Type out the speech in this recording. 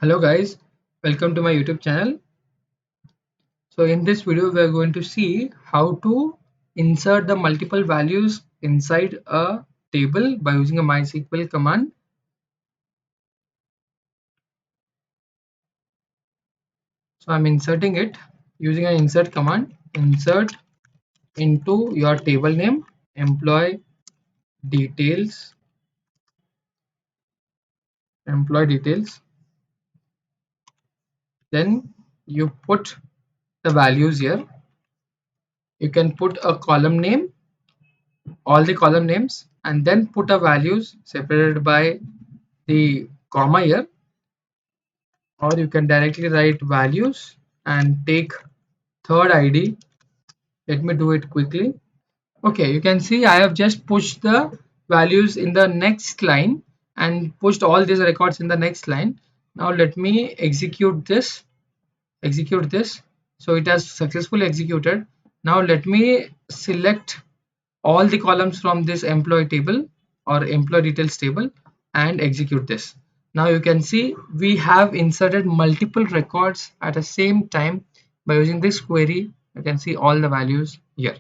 Hello guys, welcome to my YouTube channel. So in this video we are going to see how to insert the multiple values inside a table by using a MySQL command. So I'm inserting it using an insert command. Insert into your table name, employee details, employee details. Then you put the values here. You can put a column name, all the column names, and then put a values separated by the comma here, or you can directly write values and take third id. Let me do it quickly. Okay, you can see I have just pushed the values in the next line and pushed all these records in the next line. Now let me execute this. So it has successfully executed. Now let me select all the columns from this employee table or employee details table and execute this. Now you can see we have inserted multiple records at the same time by using this query. You can see all the values here.